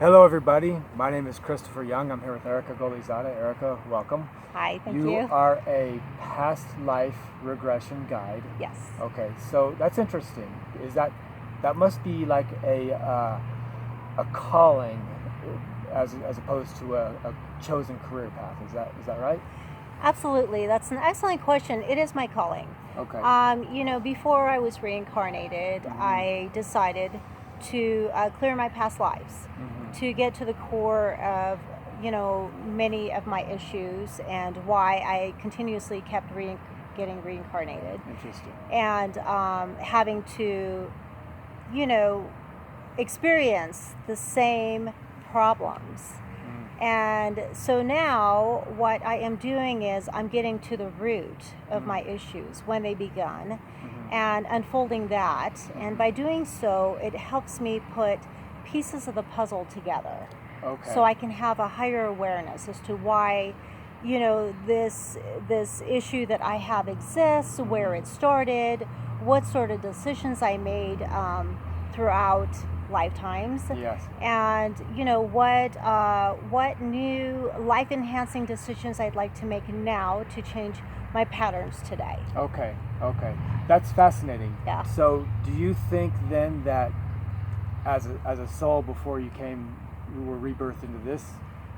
Hello everybody, my name is Christopher Young. I'm here with Erica Gholizadeh. Erica, welcome. Hi, thank you. You are a past life regression guide. Yes. Okay, so that's interesting. That must be like a calling as opposed to a chosen career path. Is that right? Absolutely. That's an excellent question. It is my calling. Okay. Before I was reincarnated, I decided to clear my past lives, to get to the core of, many of my issues and why I continuously kept getting reincarnated. Interesting. And having to, experience the same problems. And so now what I am doing is I'm getting to the root of my issues when they begun and unfolding that. And by doing so, it helps me put pieces of the puzzle together. Okay. So I can have a higher awareness as to why, this issue that I have exists, where it started, what sort of decisions I made throughout lifetimes. Yes. And what new life enhancing decisions I'd like to make now to change my patterns today. Okay. That's fascinating. Yeah. So do you think then that as a soul before you were rebirthed into this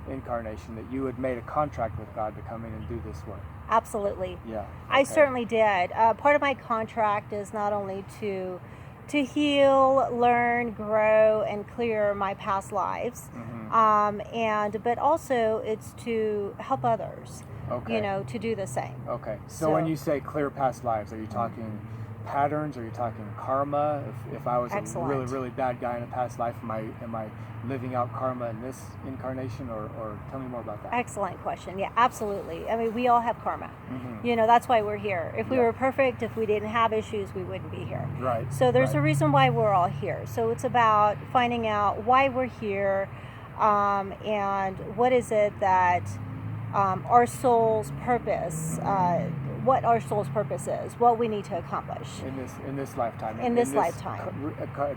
incarnation, that you had made a contract with God to come in and do this work? Absolutely. Yeah. Okay. I certainly did. Part of my contract is not only to heal, learn, grow, and clear my past lives, but also it's to help others. Okay. To do the same. Okay. So when you say clear past lives, are you talking patterns? Are you talking karma? If I was Excellent. a really, really bad guy in a past life, am I living out karma in this incarnation, or tell me more about that? Excellent question. Yeah, absolutely. I mean, we all have karma. That's why we're here. If we were perfect, if we didn't have issues, we wouldn't be here. Right. So there's a reason why we're all here. So it's about finding out why we're here, and what is it that our soul's purpose, what our soul's purpose is, what we need to accomplish in this lifetime. In this lifetime.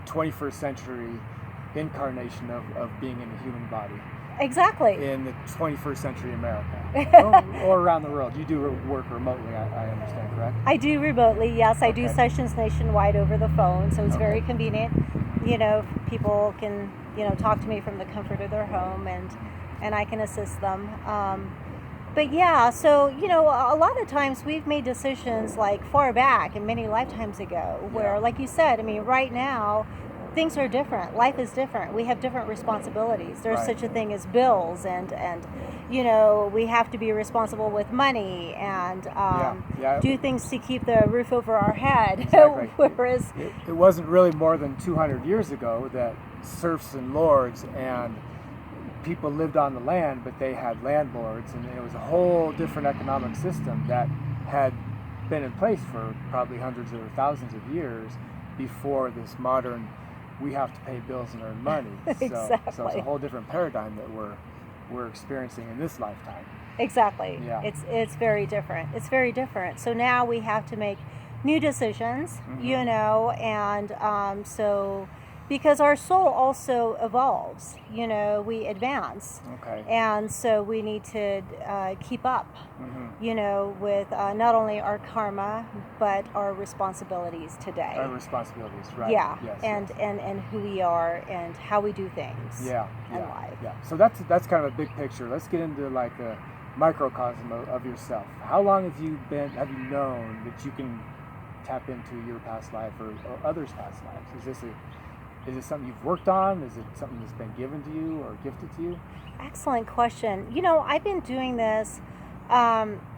21st century incarnation of being in a human body. Exactly. In the 21st century America. or around the world. You do work remotely, I understand, correct? I do remotely, yes. I do sessions nationwide over the phone, so it's very convenient. People can, talk to me from the comfort of their home, and I can assist them. But yeah, so, a lot of times we've made decisions like far back and many lifetimes ago where, like you said, I mean, right now, things are different. Life is different. We have different responsibilities. There's such a thing as bills and we have to be responsible with money and do things to keep the roof over our head. Exactly. Whereas it wasn't really more than 200 years ago that serfs and lords and people lived on the land, but they had landlords, and it was a whole different economic system that had been in place for probably hundreds or thousands of years before this modern we have to pay bills and earn money. Exactly. So it's a whole different paradigm that we're experiencing in this lifetime. Exactly. Yeah. It's very different. It's very different. So now we have to make new decisions, and so because our soul also evolves, we advance. Okay. And so we need to keep up, with not only our karma, but our responsibilities today. Our responsibilities, right. Yeah, yes, and who we are and how we do things in life. Yeah. So that's kind of a big picture. Let's get into like a microcosm of yourself. How long have you known that you can tap into your past life or others' past lives? Is this something you've worked on? Is it something that's been given to you or gifted to you? Excellent question. I've been doing this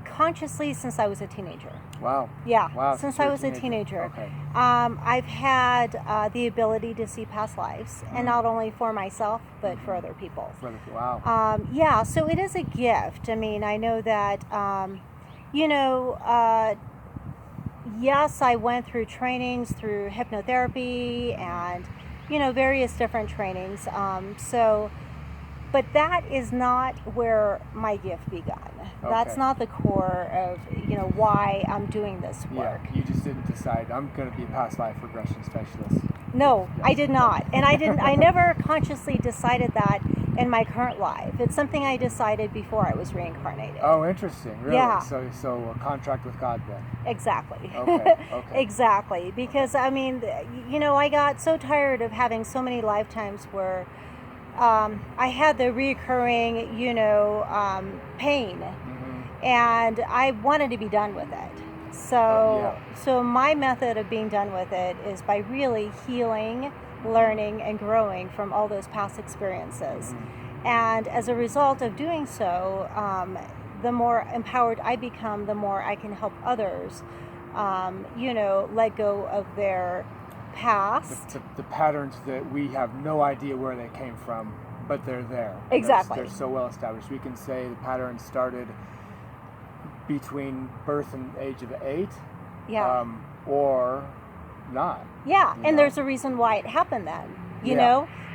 consciously since I was a teenager. Wow. Yeah. Wow. Since I was a teenager. Okay. I've had the ability to see past lives, and not only for myself, but for other people. Wow. Yeah, so it is a gift. I mean, I know that, yes, I went through trainings through hypnotherapy and, various different trainings. But that is not where my gift begun. Okay. That's not the core of, why I'm doing this work. Yeah, you just didn't decide, I'm going to be a past life regression specialist. No, I did not. And I never consciously decided that in my current life. It's something I decided before I was reincarnated. Oh, interesting. Really? Yeah. So a contract with God then. Exactly. Okay. Exactly. Because, I mean, I got so tired of having so many lifetimes where I had the reoccurring, pain. Mm-hmm. And I wanted to be done with it. So my method of being done with it is by really healing, learning, and growing from all those past experiences. Mm-hmm. And as a result of doing so, the more empowered I become, the more I can help others, let go of their past. The patterns that we have no idea where they came from, but they're there. Exactly. They're so well established. We can say the pattern started between birth and age of 8, or not. Yeah, and there's a reason why it happened then,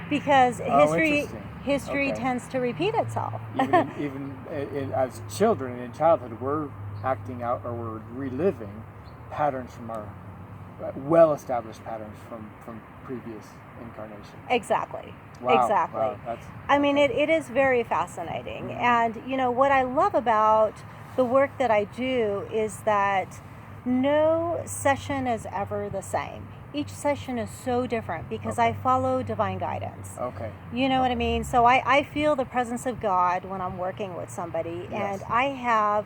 because history tends to repeat itself. even as children in childhood, we're acting out or we're reliving patterns from our well-established patterns from previous incarnations. Exactly. Wow. Exactly. Wow. I mean, it is very fascinating. And, what I love about the work that I do is that no session is ever the same. Each session is so different because I follow divine guidance. Okay. You know what I mean? So I feel the presence of God when I'm working with somebody, and I have,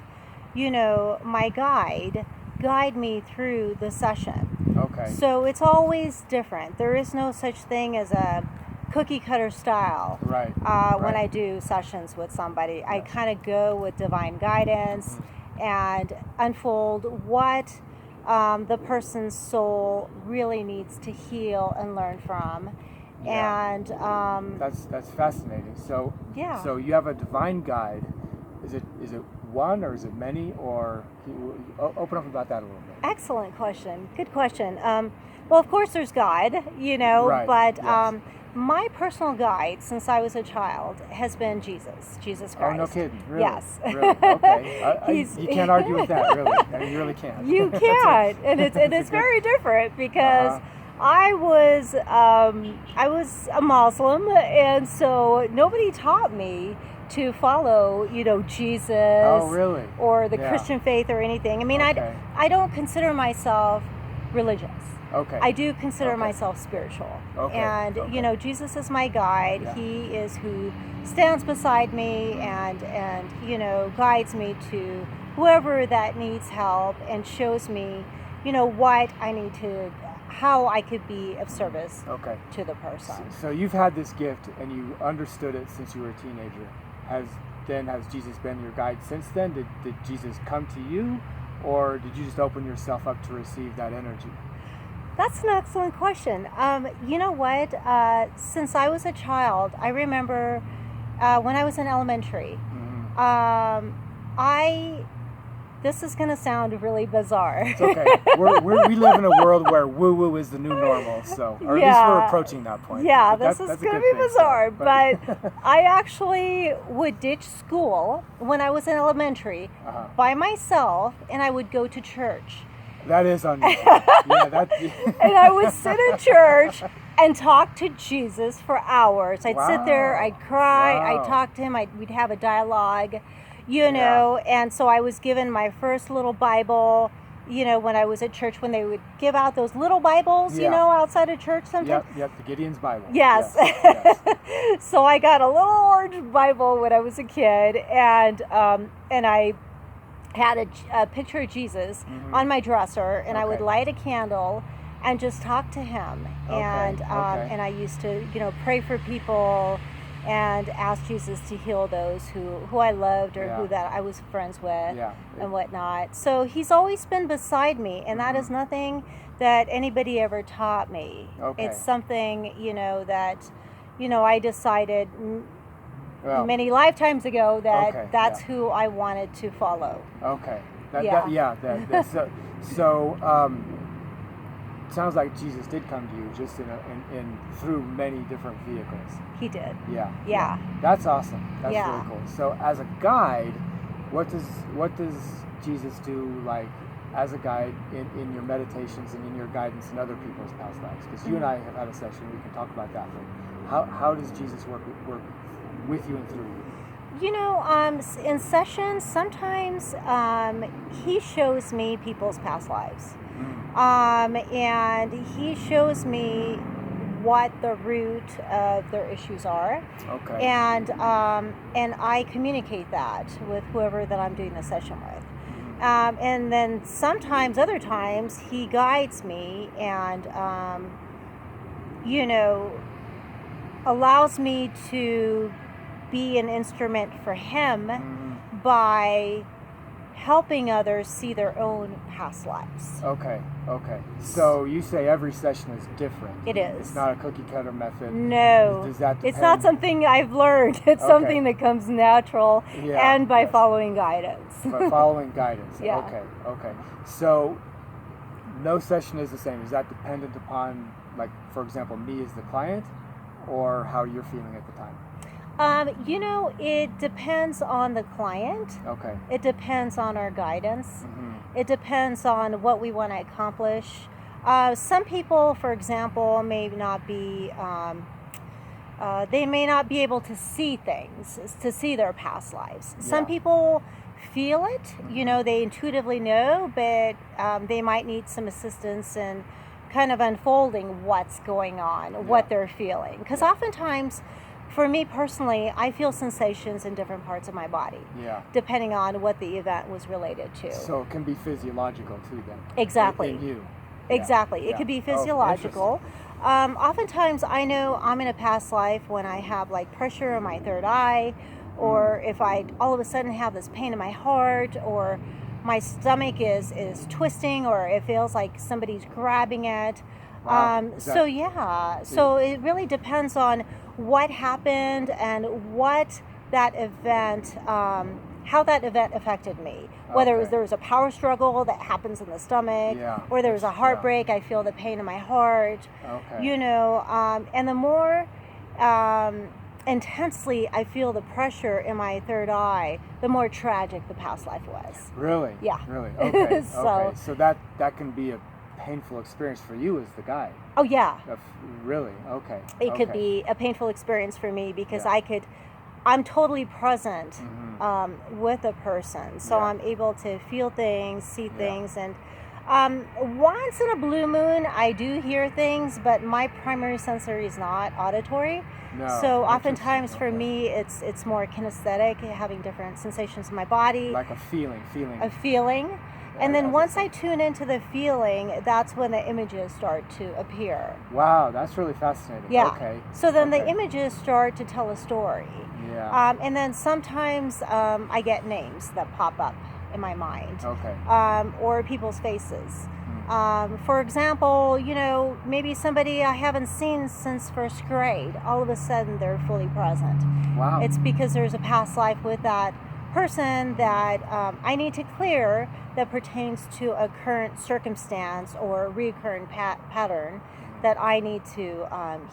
my guide me through the session. Okay. So it's always different. There is no such thing as a cookie cutter style. Right. When I do sessions with somebody, I kind of go with divine guidance and unfold what the person's soul really needs to heal and learn from. And that's fascinating. So so you have a divine guide. Is it one, or is it many, or open up about that a little bit? Excellent question. Good question. Well, of course there's God, but my personal guide since I was a child has been Jesus Christ. Oh, no kidding. Really? Yes. Really? Okay. You can't argue with that, really. I mean, you really can't. You can't. and it's very different because I was a Muslim, and so nobody taught me to follow, Jesus or the Christian faith or anything. I mean, I don't consider myself religious. Okay. I do consider myself spiritual. Okay. And, Jesus is my guide. Yeah. He is who stands beside me and guides me to whoever that needs help and shows me, what I need to, how I could be of service to the person. So you've had this gift and you understood it since you were a teenager. Has Jesus been your guide since then? Did Jesus come to you, or did you just open yourself up to receive that energy? That's an excellent question. You know what? Since I was a child, I remember when I was in elementary, this is going to sound really bizarre. It's okay. We live in a world where woo-woo is the new normal, or at least we're approaching that point. Yeah, this is going to be bizarre, but I actually would ditch school when I was in elementary by myself, and I would go to church. That is unusual. And I would sit in church and talk to Jesus for hours. I'd sit there, I'd cry, I'd talk to him, we'd have a dialogue, and so I was given my first little Bible, when I was at church, when they would give out those little Bibles, outside of church sometimes. Yep, the Gideon's Bible. Yes. So I got a little orange Bible when I was a kid, and I had a picture of Jesus on my dresser, and I would light a candle and just talk to him. And I used to, pray for people and ask Jesus to heal those who I loved or who that I was friends with and whatnot. So he's always been beside me, and that is nothing that anybody ever taught me. It's something, that, I decided many lifetimes ago that that's who I wanted to follow. Okay. Sounds like Jesus did come to you just in through many different vehicles. He did. Yeah. That's awesome. That's really cool. So as a guide, what does Jesus do, like as a guide in your meditations and in your guidance in other people's past lives? Because you and I have had a session, we can talk about that, but how does Jesus work with you and through you? You know, in sessions, sometimes he shows me people's past lives. And he shows me what the root of their issues are. Okay. And I communicate that with whoever that I'm doing the session with. And then sometimes, other times, he guides me and, allows me to be an instrument for him by helping others see their own past lives. Okay. So you say every session is different. It is. It's not a cookie cutter method. No. Does that depend? It's not something I've learned. It's something that comes natural and by following guidance. By following guidance. Yeah. Okay. So no session is the same. Is that dependent upon, like, for example, me as the client, or how you're feeling at the time? It depends on the client. Okay. It depends on our guidance. It depends on what we want to accomplish. Some people, for example, may not be, they may not be able to see things, to see their past lives. Some people feel it, they intuitively know, but they might need some assistance in kind of unfolding what's going on, what they're feeling. Because oftentimes, for me personally, I feel sensations in different parts of my body, depending on what the event was related to. So it can be physiological too, then. Exactly. In you. Exactly. It could be physiological. Oftentimes, I know I'm in a past life when I have like pressure in my third eye, or if I all of a sudden have this pain in my heart, or my stomach is twisting, or it feels like somebody's grabbing it. Wow. So it really depends on what happened and what that event, how that event affected me. Whether there was a power struggle that happens in the stomach, or there was a heartbreak, I feel the pain in my heart. And the more intensely I feel the pressure in my third eye, the more tragic the past life was. Really? Yeah. Really? Okay. So that can be a painful experience for you as the guide. Oh yeah. Really? Okay. It could be a painful experience for me because I'm totally present with a person, so I'm able to feel things, see things, and once in a blue moon I do hear things, but my primary sensory is not auditory. No. So oftentimes for me it's more kinesthetic, having different sensations in my body. Like a feeling. A feeling. And then once I tune into the feeling, that's when the images start to appear. Wow, that's really fascinating. Yeah. Okay. So then the images start to tell a story. Yeah. And then sometimes I get names that pop up in my mind. Okay. Or people's faces. For example, maybe somebody I haven't seen since first grade, all of a sudden they're fully present. Wow. It's because there's a past life with that person that I need to clear that pertains to a current circumstance or a reoccurring pattern that I need to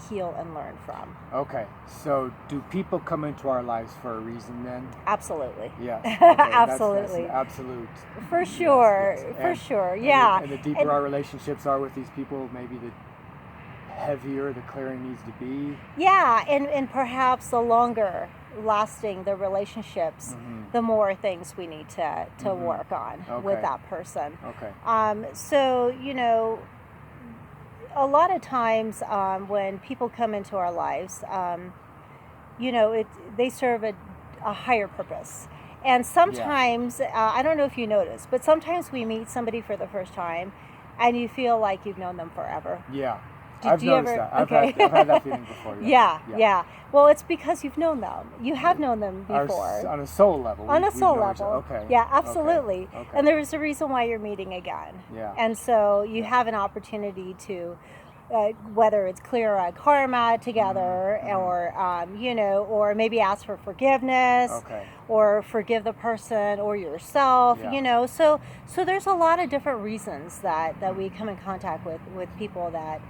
heal and learn from. Okay, so do people come into our lives for a reason then? Absolutely. Yeah. Okay, Absolutely. That's an absolute. For sure. Yes. For sure. Yeah. And the deeper our relationships are with these people, maybe the heavier the clearing needs to be. Yeah, and perhaps the longer lasting the relationships, the more things we need to work on with that person. Okay. So, a lot of times when people come into our lives, they serve a higher purpose. And sometimes, I don't know if you notice, but sometimes we meet somebody for the first time and you feel like you've known them forever. Yeah. Do I've you noticed ever, that. I've okay. had that feeling before. Yes. Yeah. Well, it's because you've known them. You have known them before. On a soul level. On a soul level. Okay. Yeah, absolutely. Okay. And there's a reason why you're meeting again. Yeah. And so you have an opportunity to, whether it's clear a karma together, or or maybe ask for forgiveness, or forgive the person or yourself. So there's a lot of different reasons that we come in contact with people that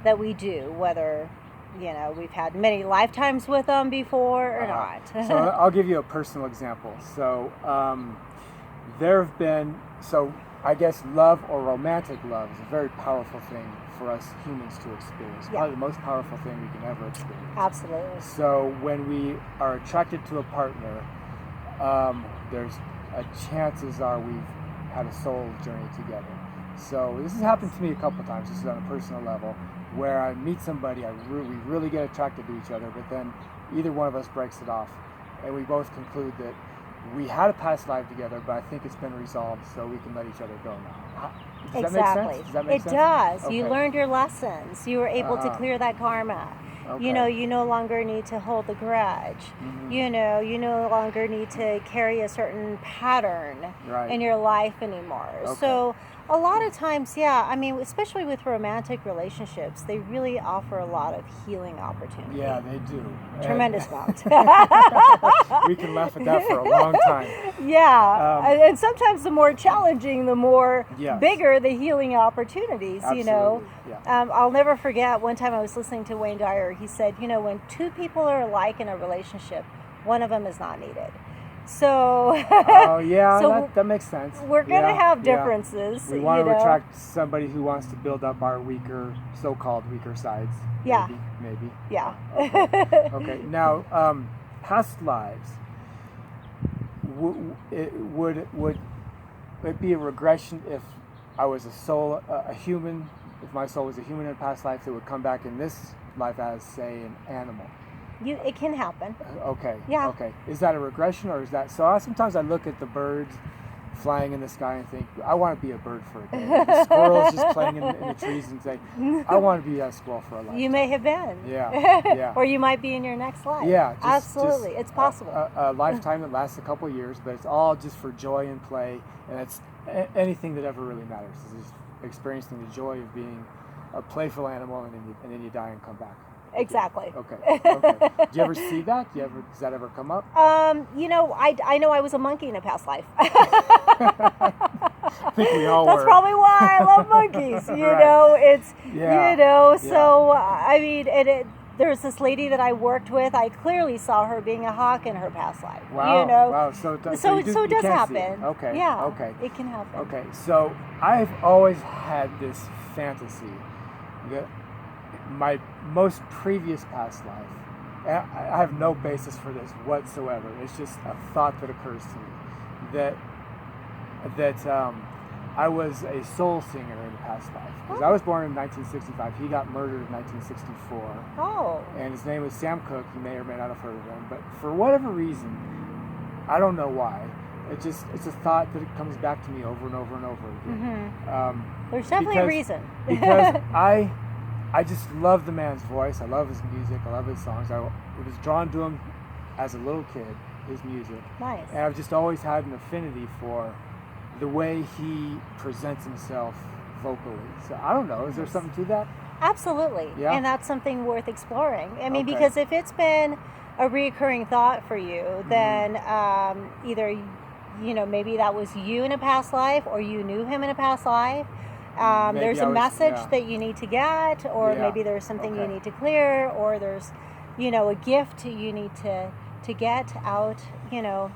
that we do, whether we've had many lifetimes with them before or not. So I'll give you a personal example. So there have been I guess love or romantic love is a very powerful thing for us humans to experience. Yeah. Probably the most powerful thing we can ever experience. Absolutely. So when we are attracted to a partner, there's chances are we've had a soul journey together. So this has happened to me a couple times, just on a personal level, where I meet somebody, we really get attracted to each other, but then either one of us breaks it off, and we both conclude that we had a past life together, but I think it's been resolved, so we can let each other go now. Does Exactly. that make sense? Does that make It sense? does. Okay. You learned your lessons. You were able to clear that karma. Okay. You know, you no longer need to hold the grudge. Mhm. You know, you no longer need to carry a certain pattern Right. in your life anymore. Okay. So a lot of times, yeah, I mean, especially with romantic relationships, they really offer a lot of healing opportunity. Yeah, they do. Tremendous amount. We can laugh at that for a long time. Yeah, and sometimes the more challenging, the more Yes. bigger the healing opportunities, you know. Absolutely, yeah. I'll never forget one time I was listening to Wayne Dyer. He said, you know, when two people are alike in a relationship, one of them is not needed. So, Oh yeah, so that makes sense. we're going to Yeah, have yeah. differences. We want you to know? attract somebody who wants to build up our weaker, so-called weaker sides. Yeah. Maybe. Yeah. Okay. Okay. Now, past lives. Would it be a regression if I was a soul, a human? If my soul was a human in a past life, that would come back in this life as, say, an animal. It can happen. Okay. Yeah. Okay. Is that a regression, or is that so? Sometimes I look at the birds flying in the sky and think, I want to be a bird for a day. The squirrels just playing in the trees and say, I want to be that squirrel for a lifetime. You may have been. Yeah. Yeah. Or you might be in your next life. Yeah. Absolutely. It's possible. A lifetime that lasts a couple of years, but it's all just for joy and play, and it's anything that ever really matters is just experiencing the joy of being a playful animal, and then you die and come back. Exactly. Okay. Okay. Do you ever see that? Does that ever come up? You know, I know I was a monkey in a past life. I think we all That's were. probably why I love monkeys. You Right. know, it's Yeah. you know. Yeah. So I mean, there's this lady that I worked with. I clearly saw her being a hawk in her past life. Wow. You know. Wow. So So you it does you can't see happen. it. Okay. Yeah. Okay. It can happen. Okay. So I've always had this fantasy that my most previous past life, and I have no basis for this whatsoever. It's just a thought that occurs to me that I was a soul singer in a past life. Because I was born in 1965. He got murdered in 1964. Oh. And his name was Sam Cooke. You may or may not have heard of him. But for whatever reason, I don't know why, it's a thought that it comes back to me over and over and over again. Mm-hmm. There's definitely a reason. Because I just love the man's voice. I love his music. I love his songs. I was drawn to him as a little kid, his music. Nice. And I've just always had an affinity for the way he presents himself vocally. So I don't know. Is there something to that? Absolutely. Yeah. And that's something worth exploring. I mean, Okay. because if it's been a reoccurring thought for you, then either, you know, maybe that was you in a past life, or you knew him in a past life. There's a message that you need to get, or maybe there's something you need to clear, or there's, you know, a gift you need to get out, you know,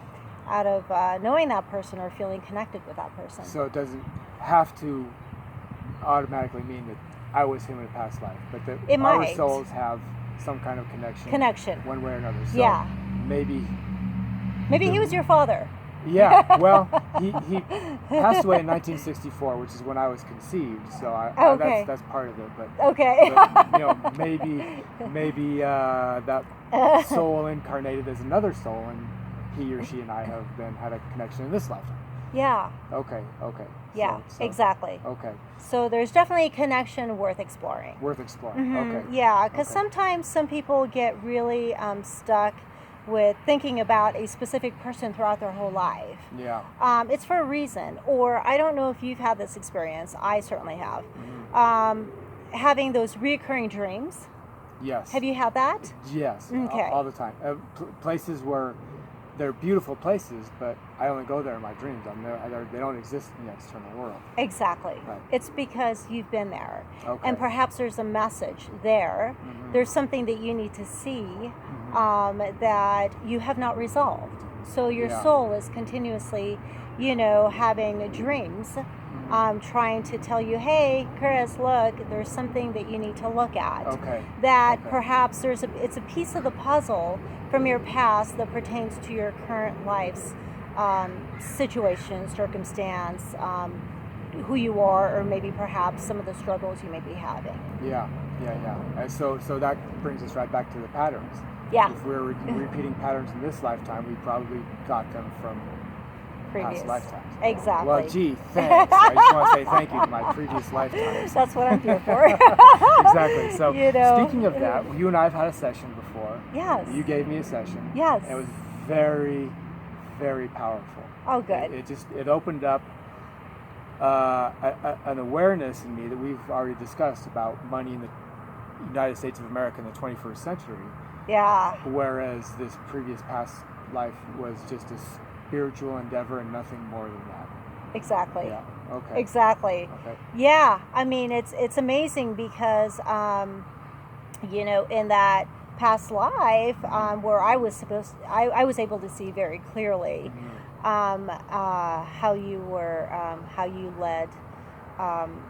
out of knowing that person or feeling connected with that person. So it doesn't have to automatically mean that I was him in a past life, but that It our might. souls have some kind of connection. One way or another. So Yeah. maybe Maybe he was your father. Yeah, well, he passed away in 1964, which is when I was conceived. So Okay. that's part of it. But, Okay. but you know, maybe that soul incarnated as another soul, and he or she and I have then had a connection in this lifetime. Yeah. Okay. Yeah, So- exactly. Okay, So there's definitely a connection worth exploring. worth exploring. Mhm. Okay. Yeah, because Okay. sometimes some people get really stuck with thinking about a specific person throughout their whole life. Yeah. It's for a reason. Or I don't know if you've had this experience. I certainly have. Having those reoccurring dreams. Yes. Have you had that? Yes. Okay. All the time. Places where they're beautiful places, but I only go there in my dreams. They don't exist in the external world. Exactly. Right. It's because you've been there. Okay. And perhaps there's a message there. Mhm. There's something that you need to see Mhm. that you have not resolved. So your Yeah. soul is continuously, you know, having dreams trying to tell you, hey, Chris, look, there's something that you need to look at. Okay. That Okay. perhaps it's a piece of the puzzle from your past that pertains to your current life's situation, circumstance, who you are, or maybe perhaps some of the struggles you may be having. Yeah. And so that brings us right back to the patterns. Yeah. If we're repeating patterns in this lifetime, we probably got them from Previous. past lifetimes. Exactly. Well, gee, thanks. I just want to say thank you to my previous lifetimes. That's what I'm here for. Exactly. So, You know. speaking of that, you and I have had a session before. Yes. You gave me a session. Yes. And it was very, very powerful. Oh, good. It opened up an awareness in me that we've already discussed about money in the United States of America in the 21st century. Yeah. Whereas this previous past life was just a spiritual endeavor and nothing more than that. Exactly. Yeah. Okay. Exactly. Okay. Yeah. I mean, it's amazing because in that past life where I was I was able to see very clearly how you led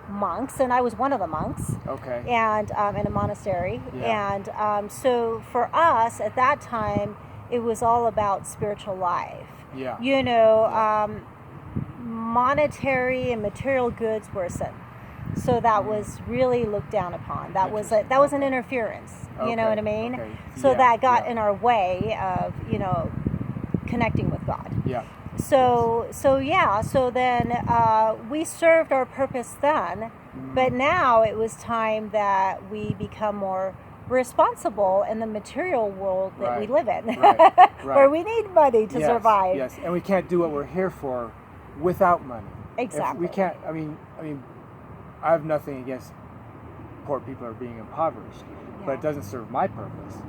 monks, and I was one of the monks. Okay. And in a monastery. Yeah. And so for us at that time, it was all about spiritual life. Yeah. Monetary and material goods were a sin. So that was really looked down upon. That was an interference. You know what I mean? Okay. So that got yeah. in our way of connecting with God. Yeah. So then we served our purpose then, but now it was time that we become more responsible in the material world that we live in, Right. where we need money to survive. Yes, and we can't do what we're here for without money. Exactly. If we can't. I mean, I have nothing against poor people or being impoverished, but it doesn't serve my purpose.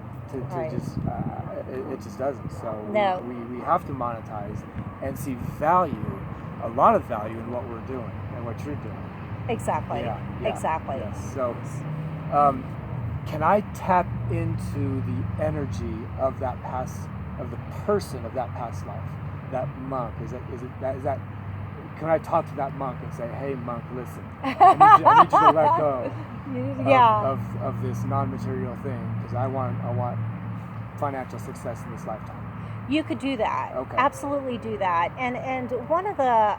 Right. It just doesn't. So No. we have to monetize and see value, a lot of value in what we're doing and what you're doing. Exactly. Yeah. Exactly. Yes. So, can I tap into the energy of that of the person of that past life, that monk? Is that? Can I talk to that monk and say, "Hey, monk, listen, I need you to let go of this non-material thing because I want financial success in this lifetime." You could do that. Okay. Absolutely do that. And one of the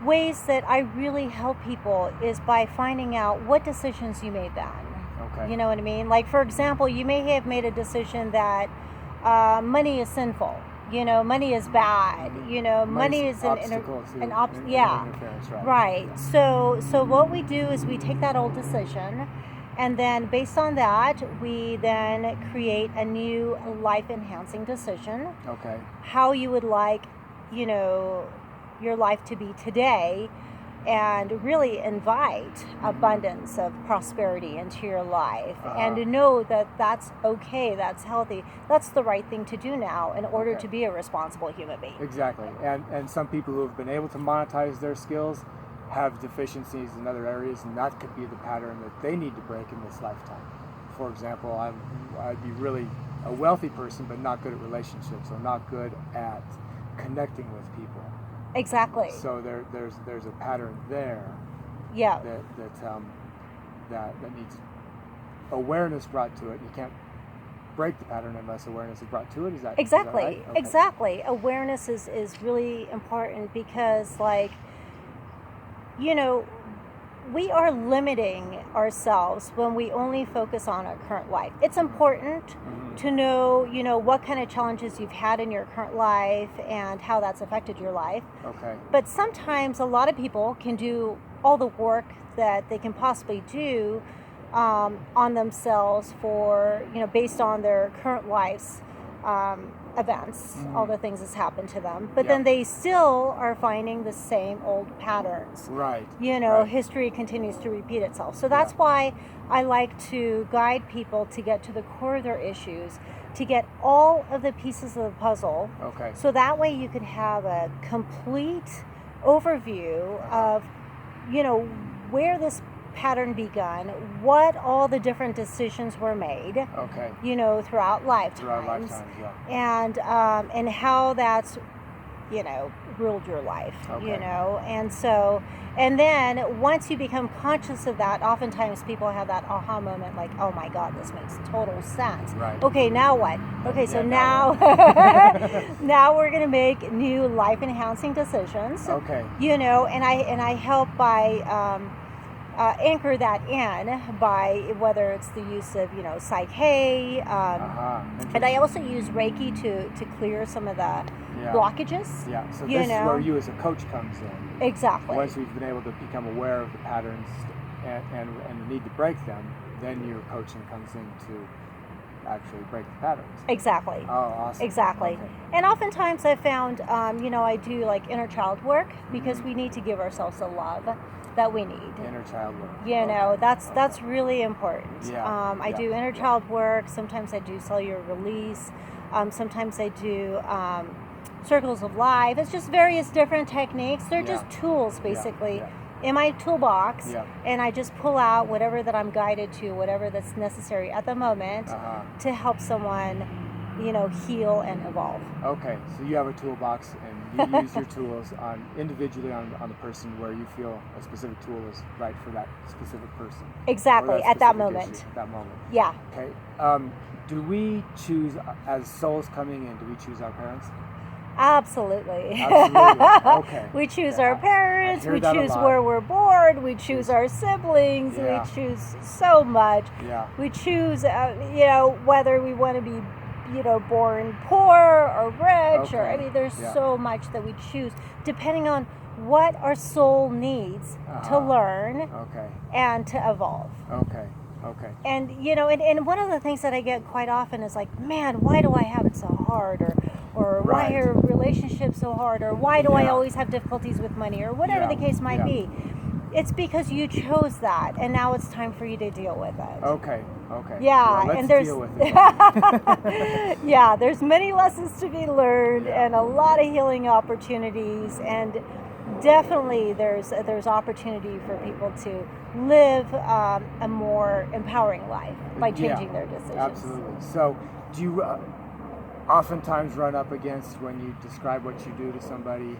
ways that I really help people is by finding out what decisions you made then. Okay. You know what I mean? Like, for example, you may have made a decision that money is sinful. Money is bad. Money is interference. Right. Yeah. So what we do is we take that old decision, and then based on that, we then create a new life-enhancing decision. Okay. How you would like, your life to be today, and really invite abundance of prosperity into your life, and to know that that's okay, that's healthy, that's the right thing to do now in order to be a responsible human being. Exactly. And some people who have been able to monetize their skills have deficiencies in other areas, and that could be the pattern that they need to break in this lifetime. For example, I'd be really a wealthy person, but not good at relationships, or not good at connecting with people. Exactly. So there's a pattern there. Yeah. That needs awareness brought to it. You can't break the pattern unless awareness is brought to it. Is that exactly? Is that right? Okay. Exactly. Awareness is really important because, we are limiting ourselves when we only focus on our current life. It's important to know, what kind of challenges you've had in your current life and how that's affected your life. Okay. But sometimes a lot of people can do all the work that they can possibly do on themselves for, based on their current life's events, all the things that's happened to them, but then they still are finding the same old patterns. Right. Right. History continues to repeat itself. So that's why I like to guide people to get to the core of their issues, to get all of the pieces of the puzzle. Okay. So that way you can have a complete overview of, where this pattern begun, what all the different decisions were made, Okay. throughout lifetimes, Throughout lifetimes, yeah. and how that's ruled your life, Okay. and then once you become conscious of that, oftentimes people have that aha moment, like, oh my God, this makes total sense. Right. Okay, now what? Okay, so now now we're going to make new life enhancing decisions. Okay. And I help by anchor that in by whether it's the use of Psych-K, and I also use Reiki to clear some of the blockages. Yeah. So this is where you as a coach comes in. Exactly. Once we've been able to become aware of the patterns and the need to break them, then your coaching comes in to actually break the patterns. Exactly. Oh, awesome. Exactly. Okay. And oftentimes I found, I do like inner child work because we need to give ourselves the love that we need. Inner child work. That's really important. Yeah. I do inner child work. Sometimes I do cellular release. Sometimes I do circles of life. It's just various different techniques. They're just tools, basically, in my toolbox, and I just pull out whatever that I'm guided to, whatever that's necessary at the moment to help someone, heal and evolve. Okay, so you have a toolbox, and you use your tools individually on the person where you feel a specific tool is right for that specific person. Exactly, at that moment. Issue, at that moment. Yeah. Okay. Do we choose, as souls coming in, do we choose our parents? Absolutely. Okay. We choose our parents, we that a choose lot. where we're born, we choose our siblings, Yeah. we choose so much. Yeah. We choose, whether we want to be, born poor or rich, or, Okay. there's so much that we choose depending on what our soul needs to learn and to evolve. Okay. And, and one of the things that I get quite often is like, man, why do I have it so hard? Or why are relationships so hard? Or why do I always have difficulties with money? Or whatever the case might be. It's because you chose that, and now it's time for you to deal with it. Okay. Yeah, well, let's and there's deal with it. yeah, there's many lessons to be learned and a lot of healing opportunities, and definitely there's opportunity for people to live a more empowering life by changing their decisions. Absolutely. So, do you oftentimes run up against, when you describe what you do to somebody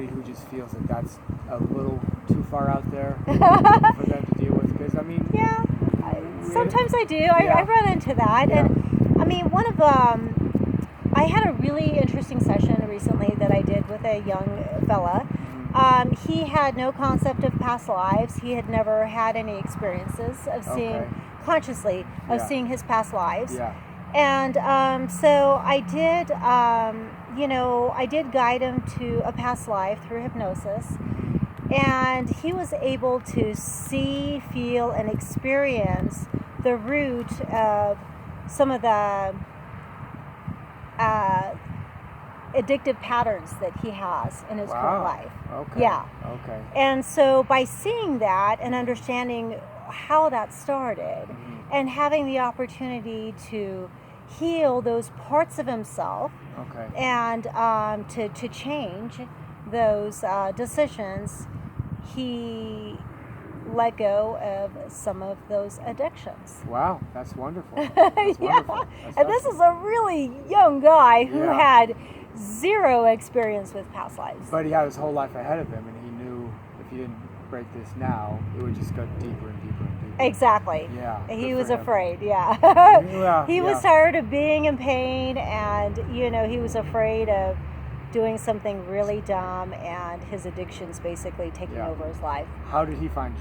who just feels that that's a little too far out there for them to deal with? Because sometimes I do. I run into that, and one of I had a really interesting session recently that I did with a young fella. He had no concept of past lives. He had never had any experiences of seeing consciously of seeing his past lives. And so I did, I did guide him to a past life through hypnosis, and he was able to see, feel, and experience the root of some of the addictive patterns that he has in his current life. Okay. Yeah. Okay. And so by seeing that and understanding how that started, and having the opportunity to heal those parts of himself, and to change those decisions, he let go of some of those addictions. Wow, that's wonderful. That's wonderful. And this is a really young guy who had zero experience with past lives. But he had his whole life ahead of him, and he knew if he didn't break this now, it would just go deeper and deeper and deeper. Exactly. Yeah. He was afraid. Yeah. He was tired of being in pain, and he was afraid of doing something really dumb, and his addictions basically taking over his life. How did he find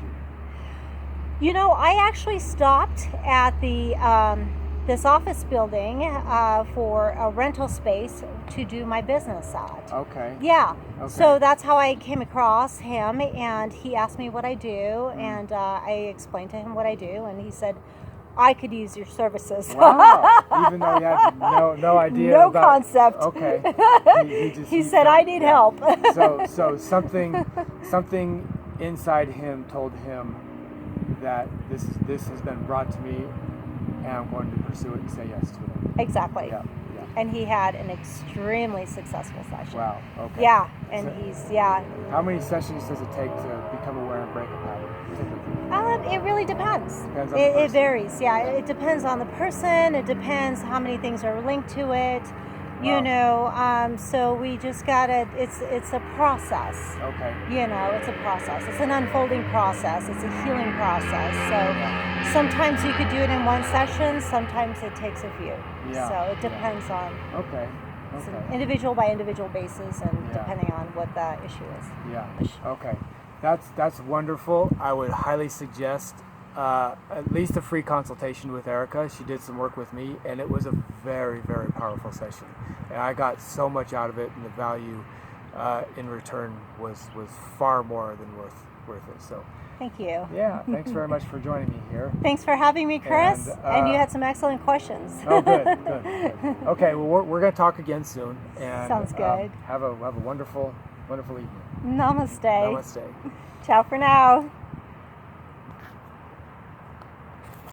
you? I actually stopped at the this office building for a rental space to do my business at. Okay. Yeah. Okay. So that's how I came across him, and he asked me what I do, and I explained to him what I do, and he said, I could use your services. Wow. Even though he had no idea. No concept. Okay. He said, I need help. So something inside him told him that this has been brought to me, and I'm going to pursue it and say yes to it. Exactly. Yeah. And he had an extremely successful session. Wow. Okay. Yeah. And he's How many sessions does it take to become aware and break a pattern, typically? It really depends. Depends on the person. It varies. Yeah. It depends on the person. It depends how many things are linked to it. You Wow. know, so we just gotta. It's a process. Okay. You know, it's a process. It's an unfolding process. It's a healing process. Yeah. So sometimes you could do it in one session. Sometimes it takes a few. Yeah. So it depends on. Okay. It's an Okay. individual by individual basis, and Yeah. depending on what the issue is. Yeah. Okay. That's wonderful. I would highly suggest at least a free consultation with Erica. She did some work with me, and it was a very, very powerful session. And I got so much out of it, and the value in return was far more than worth it. So Thank you. yeah, thanks very much for joining me here. Thanks for having me, Chris. And, And you had some excellent questions. Oh, good. Okay, well, we're going to talk again soon. And Sounds good. Have a wonderful evening. Namaste. Namaste. Ciao for now.